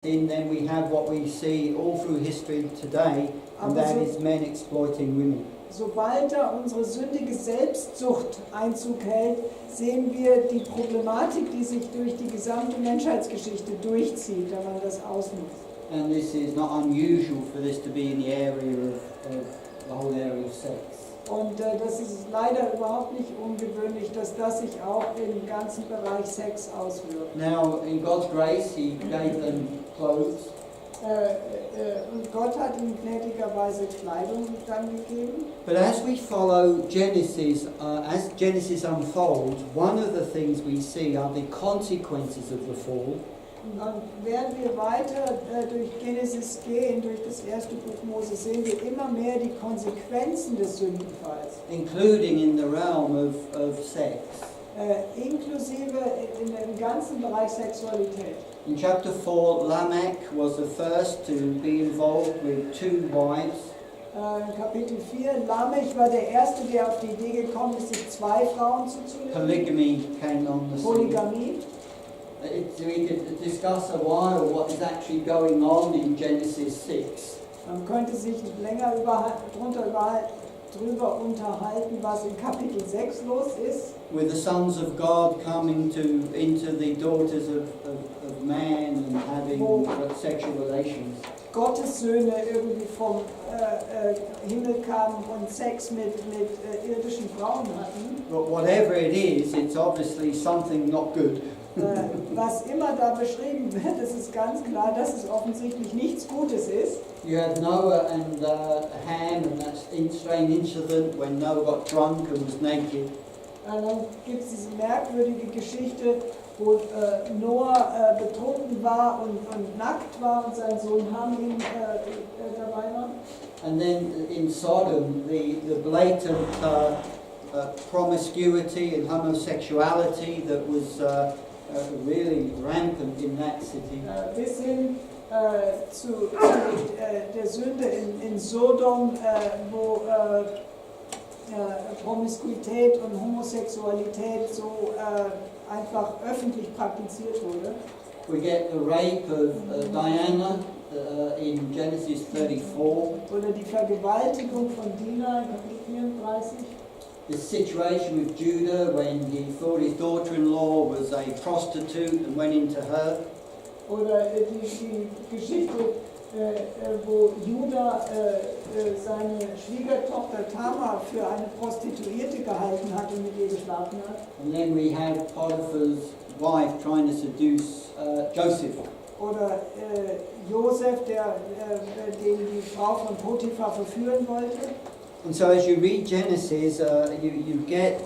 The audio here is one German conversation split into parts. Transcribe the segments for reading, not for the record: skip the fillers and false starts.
then we have what we see all through history today, and that is men exploiting women. Sobald da unsere sündige Selbstsucht Einzug hält, sehen wir die Problematik, die sich durch die gesamte Menschheitsgeschichte durchzieht, wenn man das ausnutzt. And this is not unusual for this to be in the area of the whole area of sex. Und das ist leider überhaupt nicht ungewöhnlich, dass das sich auch im ganzen Bereich Sex auswirkt. Now, in God's grace, He gave them clothes. Und Gott hat ihnen gnädigerweise Kleidung dann gegeben. But as we follow Genesis, as Genesis unfolds, one of the things we see are the consequences of the fall. Und während wir weiter durch Genesis gehen, durch das erste Buch Mose, sehen wir immer mehr die Konsequenzen des Sündenfalls. Including in the realm of sex. Inklusive im ganzen Bereich Sexualität. In chapter 4, Lamech was the first to be involved with 2 wives. Kapitel 4, Lamech war der Erste, der auf die Idee gekommen ist, sich 2 Frauen zuzulegen. Polygamy came on the scene. Polygamie. We could discuss a while what is actually going on in Genesis 6. Man könnte sich länger drüber unterhalten, was in Kapitel 6 los ist. With the sons of God coming into the daughters of man and having sexual relations. Gottes Söhne irgendwie vom Himmel kamen und Sex mit irdischen Frauen hatten. But whatever it is, it's obviously something not good. Was immer da beschrieben wird, es ist ganz klar, dass es offensichtlich nichts Gutes ist. You had Noah and Ham, and that strange incident when Noah got drunk and was naked. Und dann gibt es diese merkwürdige Geschichte, wo Noah betrunken war und nackt war und sein Sohn Ham dabei war. And then in Sodom, the blatant promiscuity and homosexuality that was really rampant in that city. Bis hin zu der Sünde in Sodom, wo Promiskuität und Homosexualität so einfach öffentlich praktiziert wurde. We get the rape of Diana in Genesis 34. Oder die Vergewaltigung von Dina in Kapitel 34. The situation with Judah when he thought his daughter-in-law was a prostitute and went into her. Oder die Geschichte, wo Judah seine Schwiegertochter Tamar für eine Prostituierte gehalten hat und mit ihr geschlafen hat. And then we have Potiphar's wife trying to seduce Joseph. Oder Josef, den die Frau von Potiphar verführen wollte. And so as you read Genesis, you get,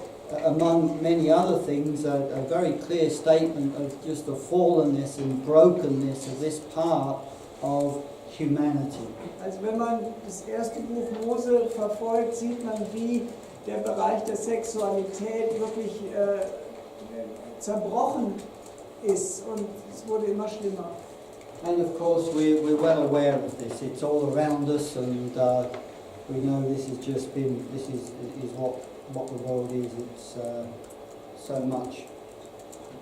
among many other things, a very clear statement of just the fallenness and brokenness of this part of humanity. Also wenn man das erste Buch Mose verfolgt, sieht man, wie der Bereich der Sexualität wirklich zerbrochen ist und es wurde immer schlimmer. And of course we're well aware of this. It's all around us, and we know this is what the world is. It's so much.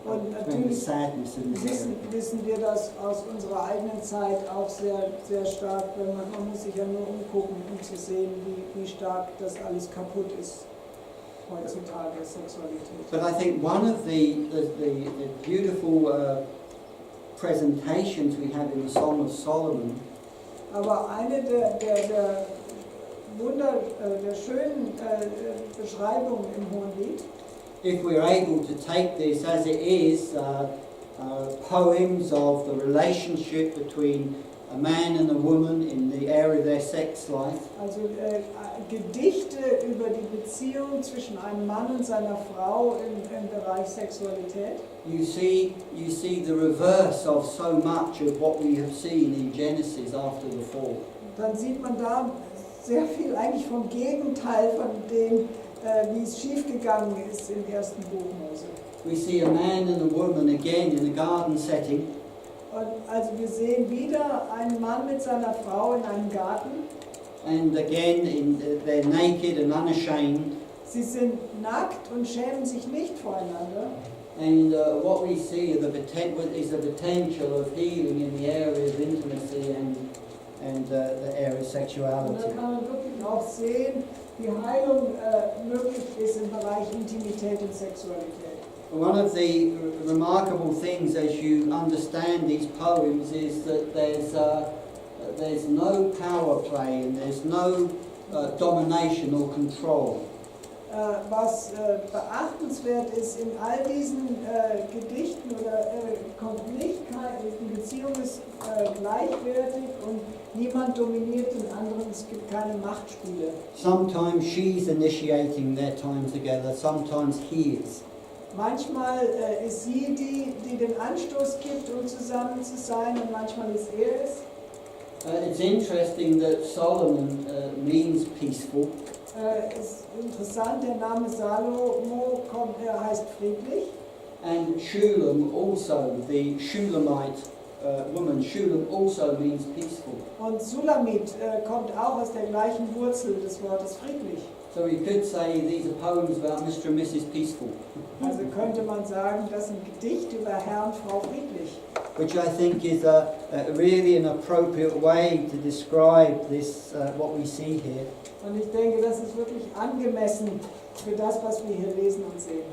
Und Tremendous sadness in this area. wissen wir das aus unserer eigenen Zeit auch sehr, sehr stark, wenn man muss sich ja nur umgucken, um zu sehen, wie stark das alles kaputt ist heutzutage, Sexualität. But I think one of the beautiful presentations we have in the Song of Solomon. Aber eine der schönen Beschreibungen im Hohenlied, If we're able to take this as it is, poems of the relationship between a man and a woman in the area of their sex life. Also Gedichte über die Beziehung zwischen einem Mann und seiner Frau im Bereich Sexualität. You see the reverse of so much of what we have seen in Genesis after the fall. Dann sieht man da sehr viel eigentlich vom Gegenteil von dem, wie es schiefgegangen ist im ersten Buch Mose. We see a man and a woman again in a garden setting. Und also wir sehen wieder einen Mann mit seiner Frau in einem Garten. And again, they're naked and unashamed. Sie sind nackt und schämen sich nicht voreinander. And what we see is the potential of healing in the area of intimacy and the area of Und da sexuality. kann man wirklich auch sehen, wie Heilung möglich ist im Bereich Intimität und Sexualität. One of the remarkable things as you understand these poems is that there's no power play and there's no domination or control. Was beachtenswert ist, in all diesen Gedichten kommt nicht, die Beziehung ist gleichwertig und niemand dominiert den anderen, es gibt keine Machtspiele. Sometimes she's initiating their time together, sometimes he is. Manchmal ist sie die den Anstoß gibt, um zusammen zu sein, und manchmal ist er es. It's interesting that Solomon means peaceful. Ist interessant, der Name Salomo heißt friedlich. And Shulam also, the Shulamite woman, Shulam also means peaceful. Und Sulamit kommt auch aus der gleichen Wurzel des Wortes friedlich. So we could say these are poems about Mr. and Mrs. Peaceful. Also könnte man sagen, das ist ein Gedicht über Herr und Frau friedlich. Which I think is really an appropriate way to describe this, what we see here. Und ich denke, das ist wirklich angemessen für das, was wir hier lesen und sehen.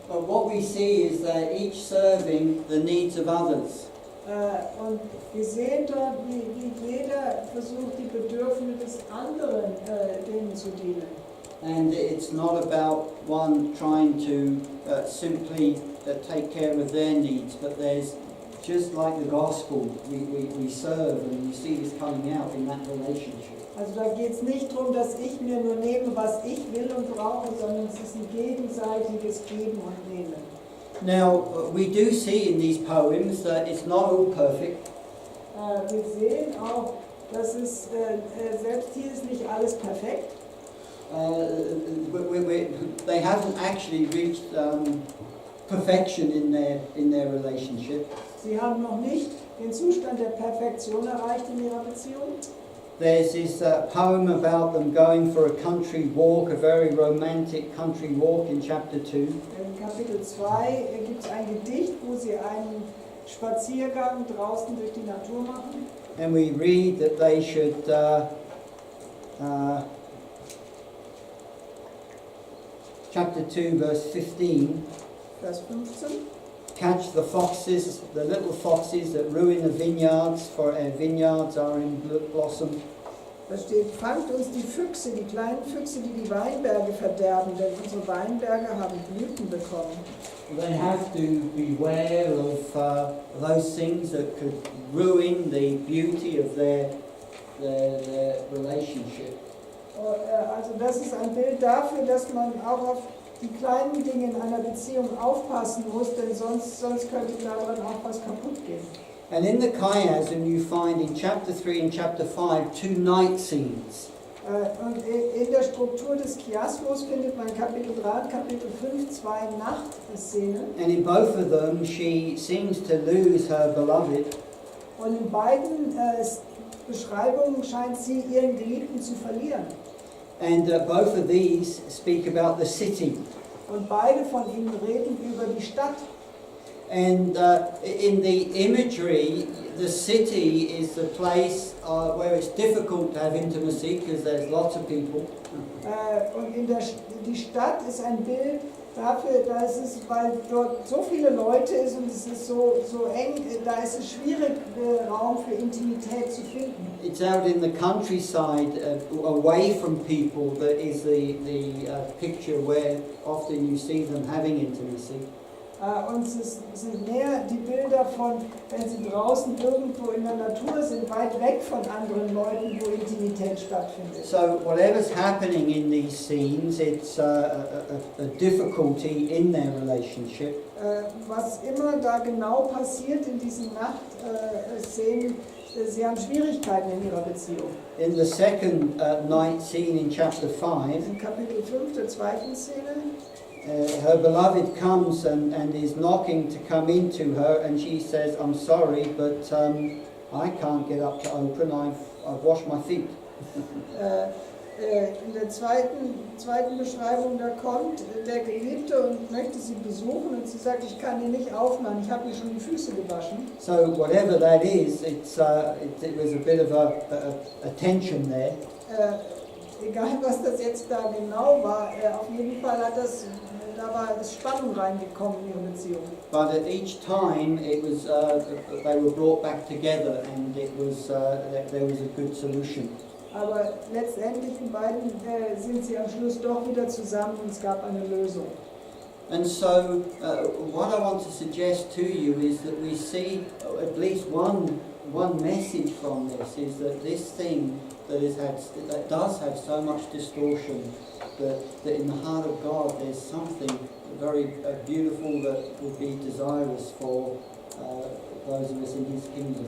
But what we see is that each serving the needs of others. Und wir sehen dort, wie jeder versucht, die Bedürfnisse des anderen denen zu dienen. And it's not about one trying to simply take care of their needs, but there's, just like the gospel, we serve, and we see this coming out in that relationship. Also da geht es nicht darum, dass ich mir nur nehme, was ich will und brauche, sondern es ist ein gegenseitiges Geben und Nehmen. Now, we do see in these poems that it's not all perfect. Wir sehen auch, dass es, selbst hier ist nicht alles perfekt. They haven't actually reached perfection in their relationship. Sie haben noch nicht den Zustand der Perfektion erreicht in ihrer Beziehung. There's this poem about them going for a country walk, a very romantic country walk in chapter 2. In Kapitel 2 gibt es ein Gedicht, wo sie einen Spaziergang draußen durch die Natur machen. And we read that they should chapter 2 verse 15, Vers 15. catch the foxes, the little foxes that ruin the vineyards, for our vineyards are in blossom. Da steht, fangt uns die Füchse, die kleinen Füchse, die die Weinberge verderben, denn unsere Weinberge haben Blüten bekommen. They have to beware of those things that could ruin the beauty of their relationship. Also das ist ein Bild dafür, dass man auch auf die kleinen Dinge in einer Beziehung aufpassen muss, denn sonst könnte daran auch was kaputt gehen. And in the chiasm you find in chapter 3 and chapter 5 two night scenes. Und in der Struktur des Chiasmus findet man Kapitel 3 und Kapitel 5 zwei Nachtszenen. And in both of them she seems to lose her beloved. Und in beiden Beschreibungen scheint sie ihren Geliebten zu verlieren. And both of these speak about the city. Und beide von ihnen reden über die Stadt. And in the imagery, the city is the place where it's difficult to have intimacy because there's lots of people. Und die Stadt ist ein Bild dafür, dass es, weil dort so viele Leute ist und es ist so eng, da ist es schwierig, Raum für Intimität zu finden. It's out in the countryside, away from people, that is the picture where often you see them having intimacy. Und es sind mehr die Bilder von, wenn sie draußen irgendwo in der Natur sind, weit weg von anderen Leuten, wo Intimität stattfindet. So whatever's happening in these scenes, it's a difficulty in their relationship. Was immer da genau passiert in diesen Nachtszenen, sie haben Schwierigkeiten in ihrer Beziehung. In the second night scene in chapter 5, In Kapitel 5 der zweiten Szene, her beloved comes and is knocking to come into her, and she says, "I'm sorry, but I can't get up to open. I've washed my feet." in der zweiten Beschreibung, da kommt der Geliebte und möchte sie besuchen und sie sagt, ich kann ihn nicht aufmachen, ich habe mir schon die Füße gewaschen. So whatever that is, it was a bit of a tension there. Egal was das jetzt da genau war, auf jeden Fall da war Spannung reingekommen in ihre Beziehung. But at each time it was, they were brought back together and it was, there was a good solution. Aber letztendlich die beiden sind sie am Schluss doch wieder zusammen und es gab eine Lösung. And so what I want to suggest to you is that we see at least one message from this, is that this thing that does have so much distortion, that in the heart of God there's something very beautiful that would be desirous for those of us in His kingdom.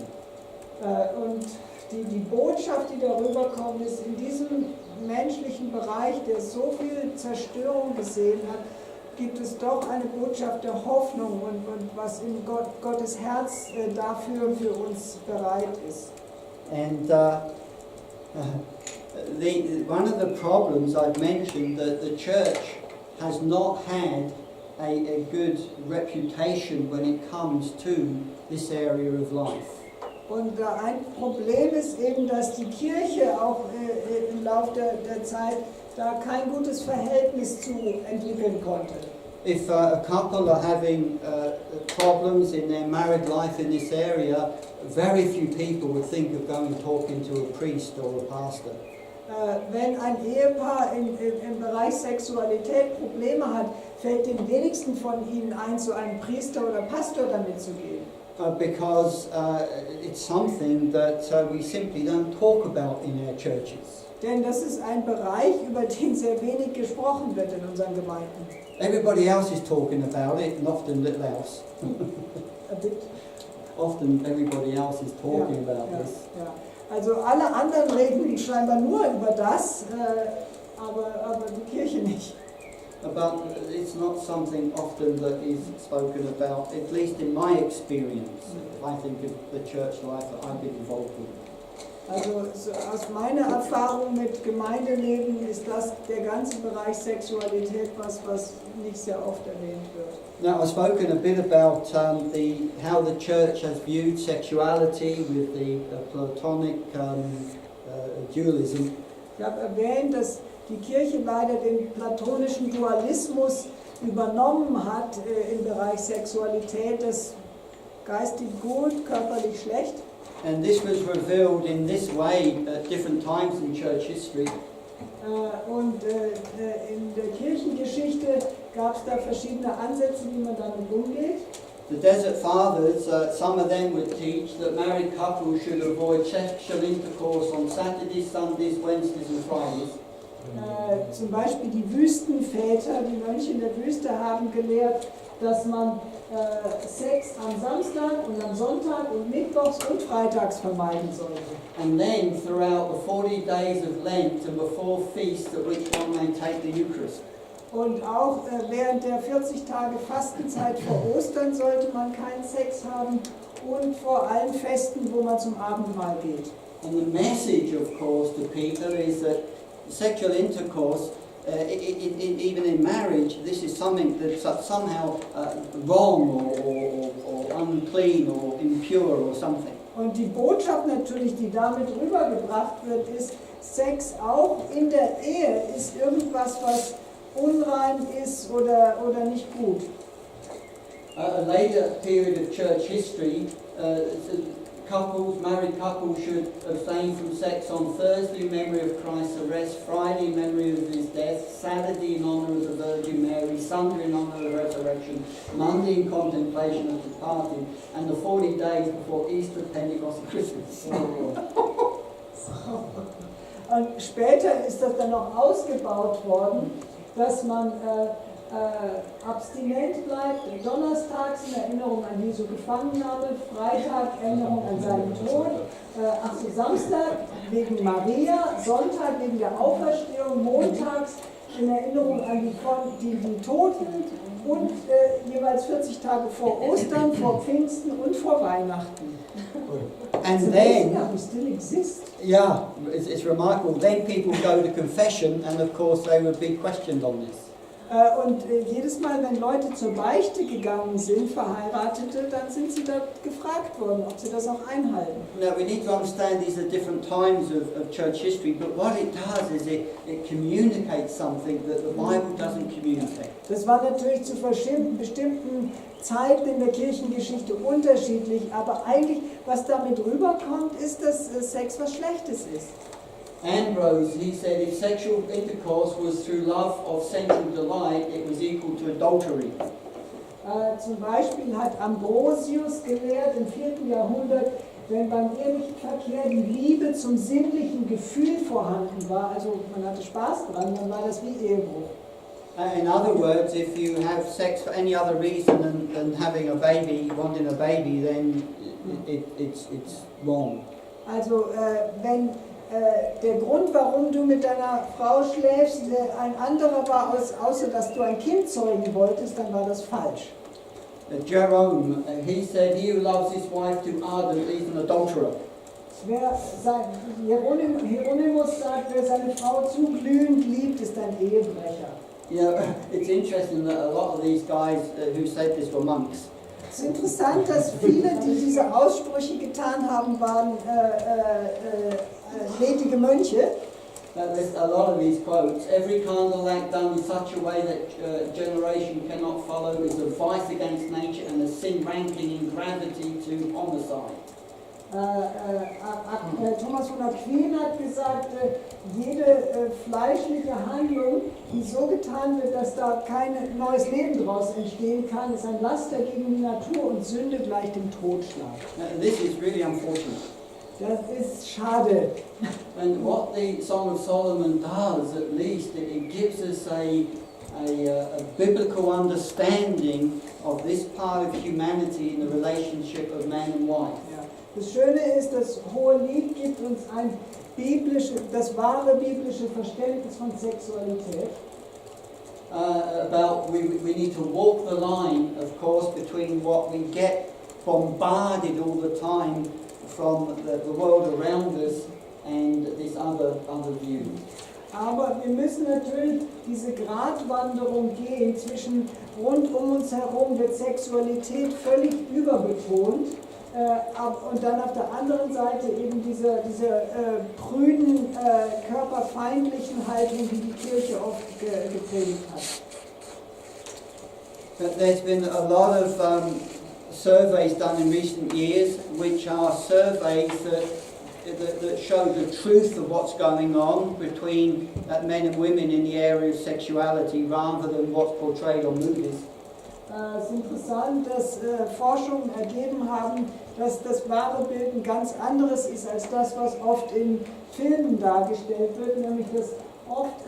Und die Botschaft, die darüber kommt, ist, in diesem menschlichen Bereich, der so viel Zerstörung gesehen hat, gibt es doch eine Botschaft der Hoffnung und was in Gottes Herz dafür für uns bereit ist. And one of the problems I've mentioned, that the church has not had a good reputation when it comes to this area of life. Und ein Problem ist eben, dass die Kirche auch im Laufe der Zeit da kein gutes Verhältnis zu entwickeln konnte. If a couple are having problems in their married life in this area, very few people would think of going and talking to a priest or a pastor. Wenn ein Ehepaar im Bereich Sexualität Probleme hat, fällt den wenigsten von ihnen ein, zu einem Priester oder Pastor damit zu gehen. Because it's something that we simply don't talk about in our churches. Denn das ist ein Bereich, über den sehr wenig gesprochen wird in unseren Gemeinden. Everybody else is talking about it, and often little else. A bit. Often everybody else is talking about ja, this. ja. Also alle anderen reden scheinbar nur über das, aber die Kirche nicht. But it's not something often that is spoken about, at least in my experience. I think of the church life that I've been involved with. Also aus meiner Erfahrung mit Gemeindeleben ist das der ganze Bereich Sexualität was nicht sehr oft erwähnt wird. Now I've spoken a bit about how the church has viewed sexuality with the Platonic dualism. Ich habe erwähnt, dass die Kirche leider den platonischen Dualismus übernommen hat im Bereich Sexualität, das geistig gut, körperlich schlecht. And this was revealed in this way at different times in church history. Und in der Kirchengeschichte gab es da verschiedene Ansätze, wie man damit umgeht. The Desert Fathers, some of them would teach that married couples should avoid sexual intercourse on Saturdays, Sundays, Wednesdays and Fridays. Zum Beispiel die Wüstenväter, die Mönche in der Wüste, haben gelehrt, dass man Sex am Samstag und am Sonntag und mittwochs und freitags vermeiden sollte. And then throughout the 40 days of Lent and before feasts at which one may take the Eucharist. Und auch während der 40 Tage Fastenzeit vor Ostern sollte man keinen Sex haben und vor allen Festen, wo man zum Abendmahl geht. And the message, of course, to people is that sexual intercourse, even in marriage, this is something that's somehow wrong or unclean or impure or something. Und die Botschaft natürlich, die damit rübergebracht wird, ist, Sex auch in der Ehe ist irgendwas, was unrein ist oder nicht gut. A later period of church history, married couples should abstain from sex on Thursday in memory of Christ's arrest, Friday in memory of his death, Saturday in honour of the Virgin Mary, Sunday in honour of the resurrection, Monday in contemplation of the departed, and the 40 days before Easter, Pentecost and Christmas. Und später ist das dann noch ausgebaut worden, dass man abstinent bleibt, donnerstags in Erinnerung an Jesu Gefangennahme, Freitag Erinnerung an seinen Tod, Samstag wegen Maria, Sonntag wegen der Auferstehung, montags in Erinnerung an die Toten und jeweils 40 Tage vor Ostern, vor Pfingsten und vor Weihnachten. And It's then, amazing how we still exist. yeah, it's remarkable. Then people go to confession, and of course they would be questioned on this. Und jedes Mal, wenn Leute zur Beichte gegangen sind, Verheiratete, dann sind sie dort gefragt worden, ob sie das auch einhalten. Now we need to understand these are different times of church history, but what it does is it communicates something that the Bible doesn't communicate. Das war natürlich zu bestimmten Zeiten in der Kirchengeschichte unterschiedlich, aber eigentlich, was damit rüberkommt, ist, dass Sex was Schlechtes ist. Ambrose, he said, if sexual intercourse was through love of sensual delight, it was equal to adultery. Zum Beispiel hat Ambrosius gelehrt im 4. Jahrhundert, wenn beim ehelichen Verkehr die Liebe zum sinnlichen Gefühl vorhanden war, also man hatte Spaß dran, dann war das wie Ehebruch. In other words, if you have sex for any other reason than having a baby, wanting a baby, then it's wrong. Also wenn der Grund, warum du mit deiner Frau schläfst, ein anderer war, außer dass du ein Kind zeugen wolltest, dann war das falsch. Jerome, he said, he who loves his wife too ardently is an adulterer. Hieronymus sagt, wer seine Frau zu glühend liebt, ist ein Ehebrecher. You know, it's interesting that a lot of these guys who said this were monks. Es ist interessant, dass viele, die diese Aussprüche getan haben, waren ledige Mönche. There's a lot of these quotes. Every carnal act done in such a way that generation cannot follow is a vice against nature and a sin ranking in gravity to homicide. Thomas von Aquin hat gesagt, jede fleischliche Handlung, die so getan wird, dass da kein neues Leben daraus entstehen kann, ist ein Laster gegen die Natur und Sünde gleich dem Totschlag. This is really unfortunate. Das ist schade. And what the Song of Solomon does, at least, it gives us a biblical understanding of this part of humanity in the relationship of man and wife. Ja. Das Schöne ist, das Hohelied gibt uns das wahre biblische Verständnis von Sexualität. We need to walk the line, of course, between what we get bombarded all the time from the world around us and this other view. Aber wir müssen natürlich diese Gratwanderung gehen zwischen rund um uns herum wird Sexualität völlig überbetont und dann auf der anderen Seite eben diese prüden, körperfeindlichen Haltung, die die Kirche oft gepredigt hat. But there's been a lot of surveys done in recent years, which are surveys that show the truth of what's going on between men and women in the area of sexuality rather than what's portrayed on movies. Es ist interessant, dass Forschungen ergeben haben, dass das wahre Bild ein ganz anderes ist als das, was oft in Filmen dargestellt wird, nämlich dass oft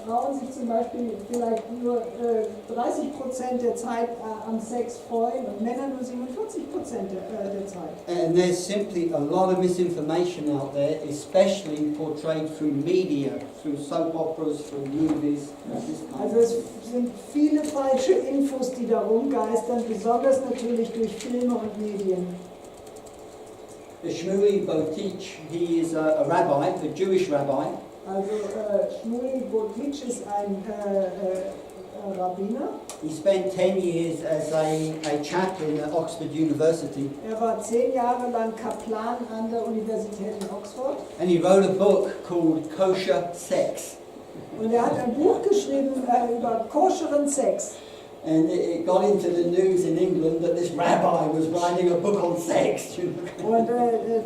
Frauen sich zum Beispiel vielleicht nur 30% der Zeit am Sex freuen und Männer nur 47% der Zeit. And there's simply a lot of misinformation out there, especially portrayed through media, through soap operas, through movies. Also es sind viele falsche Infos, die da rumgeistern, besonders natürlich durch Filme und Medien. Shmuel Botich, he is a rabbi, a Jewish rabbi. Also Shmuel Botich ist ein Rabbiner. He spent 10 years as a chaplain at Oxford University. War 10 Jahre lang Kaplan an der Universität in Oxford. And he wrote a book called Kosher Sex. Und hat ein Buch geschrieben über koscheren Sex. And it got into the news in England that this rabbi was writing a book on sex. Und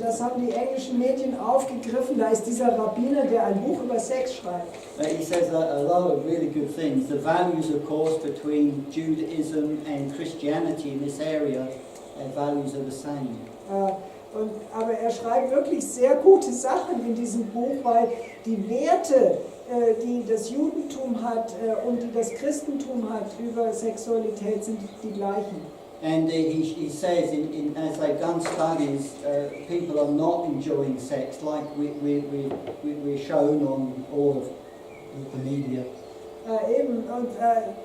das haben die englischen Medien aufgegriffen. Da ist dieser Rabbiner, der ein Buch über Sex schreibt. He says a lot of really good things. The values, of course, between Judaism and Christianity in this area, values are the same. Aber er schreibt wirklich sehr gute Sachen in diesem Buch, weil die Werte, die das Judentum hat und die das Christentum hat über Sexualität, sind die gleichen. And he says, as they've done studies, people are not enjoying sex like we're shown on all of the media. Und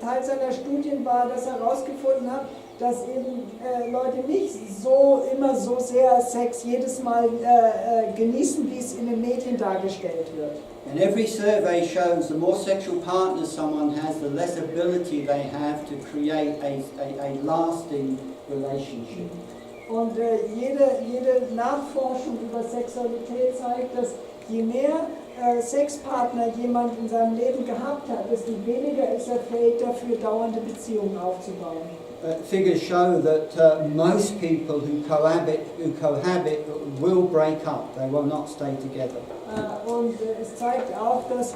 Teil seiner Studien war, dass er herausgefunden hat, dass eben Leute nicht so immer so sehr Sex jedes Mal genießen, wie es in den Medien dargestellt wird. And every survey shows the more sexual partners someone has, the less ability they have to create a lasting relationship. Und jede Nachforschung über Sexualität zeigt, dass je mehr Sexpartner jemand in seinem Leben gehabt hat, desto weniger ist er fähig dafür, dauernde Beziehungen aufzubauen. Figures show that most people who cohabit will break up. They will not stay together. Und es zeigt auch, dass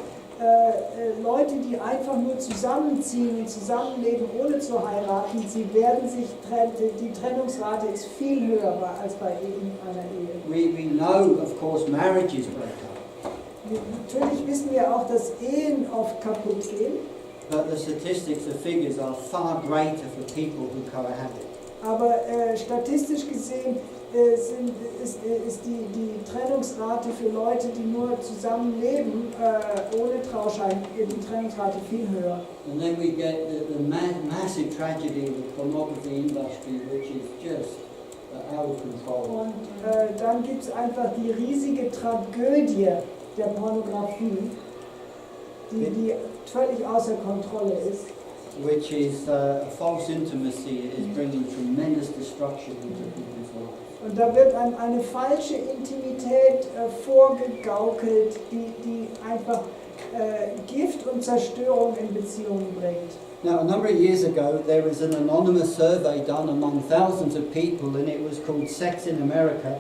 Leute, die einfach nur zusammenziehen und zusammenleben, ohne zu heiraten, sie werden sich die Trennungsrate ist viel höher als bei einer Ehe. We know, of course, marriages break up. Natürlich wissen wir auch, dass Ehen oft kaputt gehen. But the statistics, the figures are far greater for people who cohabit. Aber statistisch gesehen ist die Trennungsrate für Leute, die nur zusammenleben, ohne Trauschein, die Trennungsrate viel höher. And then we get the massive tragedy of the pornography industry, which is just out of control. Und dann gibt es einfach die riesige Tragödie der Pornografie, die völlig außer Kontrolle ist. Which is false intimacy is bringing tremendous destruction into people's lives. Und da wird eine falsche Intimität vorgegaukelt, die einfach Gift und Zerstörung in Beziehungen bringt. Now, a number of years ago, there was an anonymous survey done among thousands of people, and it was called Sex in America.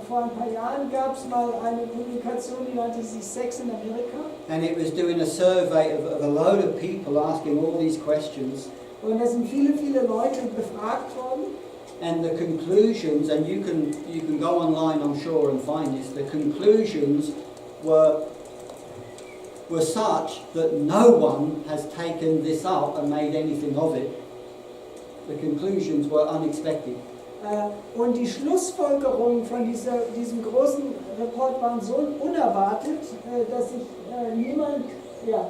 Vor ein paar Jahren gab es mal eine Publikation, die nannte sich Sex in America. And it was doing a survey of a load of people asking all these questions. Und da sind viele Leute befragt worden. And the conclusions, and you can go online, I'm sure, and find this. The conclusions were such that no one has taken this up and made anything of it. The conclusions were unexpected. Und die Schlussfolgerungen von diesem großen Report waren so unerwartet, dass sich niemand, ja.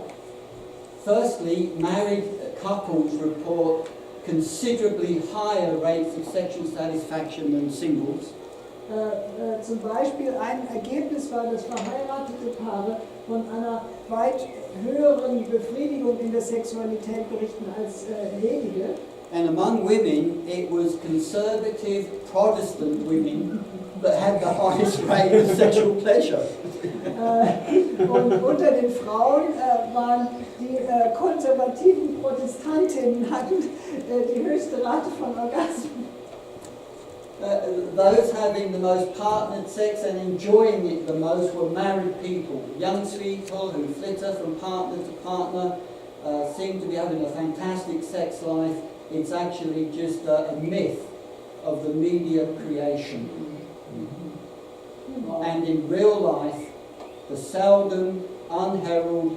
Firstly, married couples report considerably higher rates of sexual satisfaction than singles. Zum Beispiel ein Ergebnis war, dass verheiratete Paare von einer weit höheren Befriedigung in der Sexualität berichten als ledige. And among women, it was conservative Protestant women that had the highest rate of sexual pleasure. Und unter den Frauen waren die konservativen Protestantinnen hatten die höchste Rate von Orgasmen. Those having the most partnered sex and enjoying it the most were married people. Young people who flitter from partner to partner seem to be having a fantastic sex life. It's actually just a myth of the media creation. And in real life, the seldom, unheralded,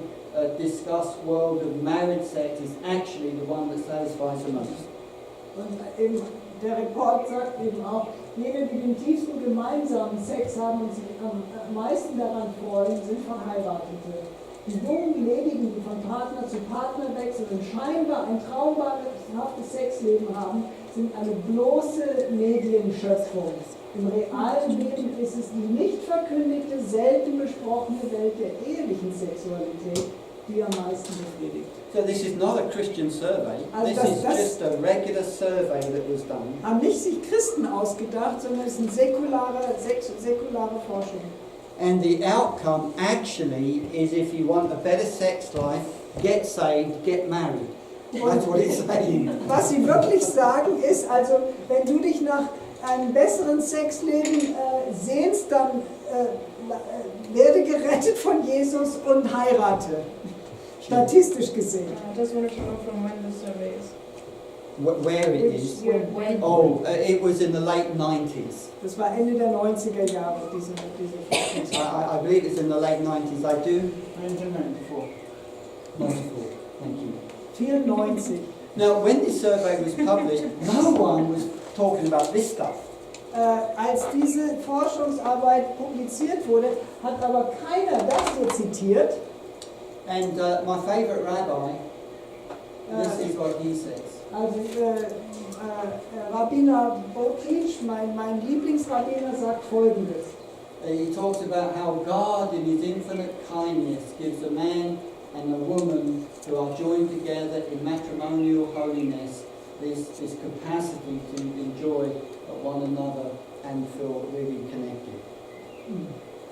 discussed world of married sex is actually the one that satisfies the most. Und der Report sagt eben auch, jene, die den tiefsten gemeinsamen Sex haben und sich am meisten daran freuen, sind Verheiratete. Die jungen Ledigen, die von Partner zu Partner wechseln und scheinbar ein traumhaftes Sexleben haben, sind eine bloße Medienschöpfung. Im realen Leben ist es die nicht verkündigte, selten besprochene Welt der ehelichen Sexualität, die am meisten befriedigt. So this is not a Christian survey. Also This is just a regular survey that was done. Haben nicht sich Christen ausgedacht, sondern es ist eine säkulare Forschung. And the outcome actually is, if you want a better sex life, get saved, get married. That's what it's saying. Was sie wirklich sagen ist, also wenn du dich nach einem besseren Sexleben sehnst, dann werde gerettet von Jesus und heirate. Statistisch gesehen. I just wanted to know from when the survey is. Where it is. When? Oh, it was in the late 90s. Das war Ende der 90er Jahre, diese I believe it's in the late 90s. I do. 1994. 94. Thank you. 94. Now, when this survey was published, no one was talking about this stuff. Als diese Forschungsarbeit publiziert wurde, hat aber keiner das hier zitiert. And my favorite rabbi, this is what he says. Also Rabbiner Bokic, mein Lieblingsrabbiner, sagt Folgendes. He talks about how God, in His infinite kindness, gives a man and a woman who are joined together in matrimonial holiness this capacity to enjoy one another and feel really connected.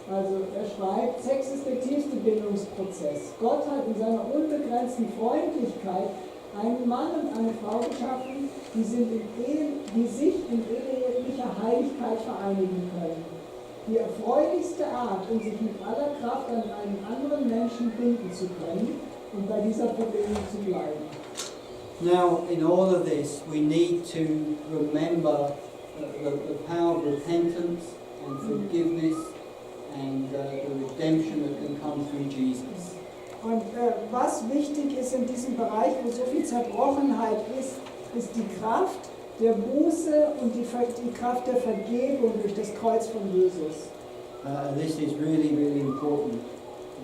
Also er schreibt, Sex ist der tiefste Bindungsprozess. Gott hat in seiner unbegrenzten Freundlichkeit einen Mann und eine Frau geschaffen, die sich in ehelicher Heiligkeit vereinigen können. Die erfreulichste Art, um sich mit aller Kraft an einen anderen Menschen binden zu können und bei dieser Verbindung zu bleiben. Now, in all of this, we need to remember the power of repentance and forgiveness and the redemption that can come through Jesus. Und was wichtig ist in diesem Bereich, wo so viel Zerbrochenheit ist, ist die Kraft der Buße und die Kraft der Vergebung durch das Kreuz von Jesus. This is really, really important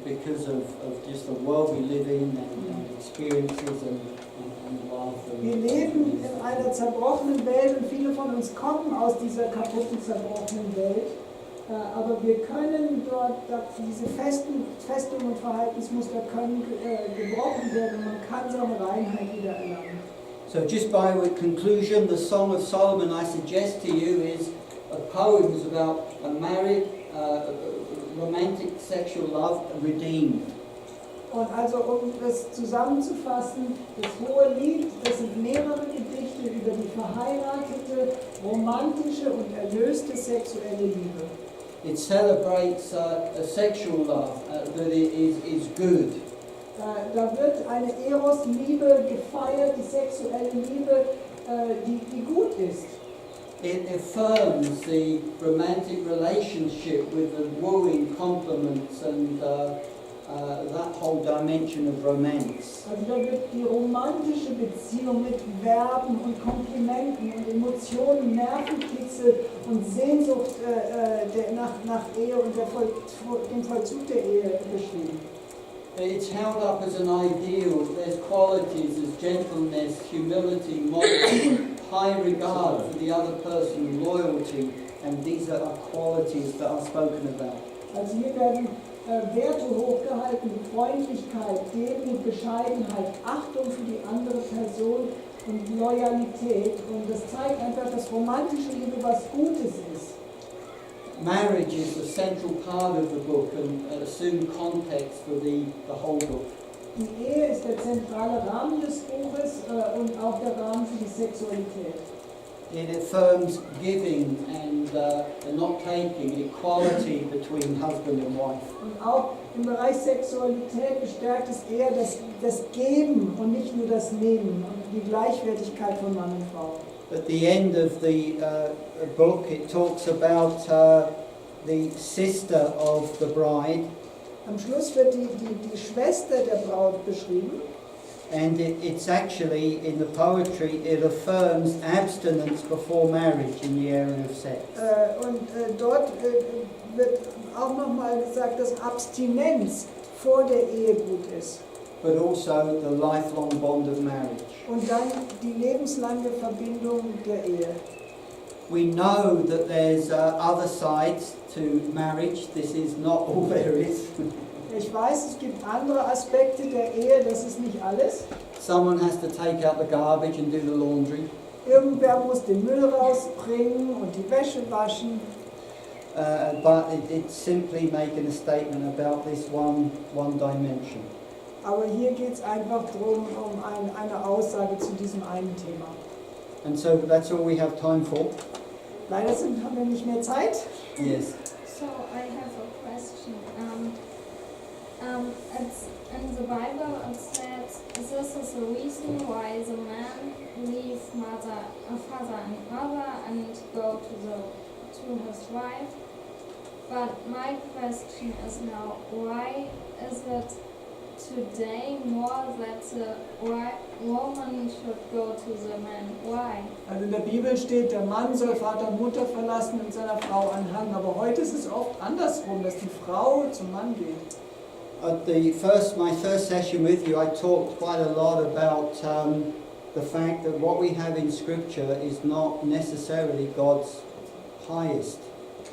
because of just the world we live in and experiences and life. Wir leben in einer zerbrochenen Welt und viele von uns kommen aus dieser kaputten, zerbrochenen Welt. Aber wir können dort, diese Festungen und Verhaltensmuster können gebrochen werden und man kann seine Reinheit wieder erlangen. So just by conclusion, the Song of Solomon I suggest to you is a poem about a married, romantic sexual love redeemed. Und also um das zusammenzufassen, das hohe Lied, das sind mehrere Gedichte über die verheiratete, romantische und erlöste sexuelle Liebe. It celebrates a sexual love that is good. Da wird eine Eros-Liebe gefeiert, die sexuelle Liebe, die gut ist. It affirms the romantic relationship with the wooing compliments and that whole dimension of romance. Also da wird die romantische Beziehung mit Verben und Komplimenten und Emotionen, Nervenkitzel und Sehnsucht nach Ehe und dem Vollzug der Ehe beschrieben. It's held up as an ideal. There's qualities as gentleness, humility, modesty, high regard for the other person, loyalty, and these are qualities that are spoken about. Also hier werden Werte hochgehalten, wie Freundlichkeit, Demut, Bescheidenheit, Achtung für die andere Person und Loyalität. Und das zeigt einfach, dass romantische Liebe was Gutes ist. Marriage is the central part of the book and assume context for the whole book. Die Ehe ist der zentrale Rahmen des Buches und auch der Rahmen für die Sexualität. It affirms giving and not taking, equality between husband and wife. Und auch im Bereich Sexualität bestärkt es eher das Geben und nicht nur das Nehmen und die Gleichwertigkeit von Mann und Frau. At the end of the book, it talks about the sister of the bride. Am Schluss wird die Schwester der Braut beschrieben. And it's actually, in the poetry, it affirms abstinence before marriage in the area of sex. Dort wird auch nochmal gesagt, dass Abstinenz vor der Ehe gut ist. But also the lifelong bond of marriage. Und dann die lebenslange Verbindung der Ehe. We know that there's other sides to marriage. This is not all there is. Ich weiß, es gibt andere Aspekte der Ehe, das ist nicht alles. Someone has to take out the garbage and do the laundry. Irgendwer muss den Müll rausbringen und die Wäsche waschen. But it's simply making a statement about this one dimension. Aber hier geht es einfach darum, um eine Aussage zu diesem einen Thema. And so that's all we have time for. Leider haben wir nicht mehr Zeit. Yes. So I have a question. It's in the Bible it says this is the reason why the man leaves father and mother and go to his wife. But my question is now, why is it today more that the woman should go to the man? Why? Also in der Bibel steht, der Mann soll Vater und Mutter verlassen und seiner Frau anhangen. Aber heute ist es oft andersrum, dass die Frau zum Mann geht. At my first session with you, I talked quite a lot about the fact that what we have in Scripture is not necessarily God's highest.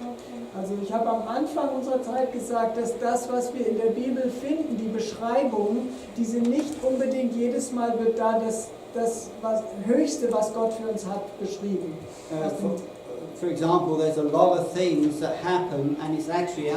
Okay. Also ich habe am Anfang unserer Zeit gesagt, dass das, was wir in der Bibel finden, die Beschreibungen, die sind nicht unbedingt jedes Mal wird da das Höchste, was Gott für uns hat, beschrieben. For example, there's a lot of things that happen and it's actually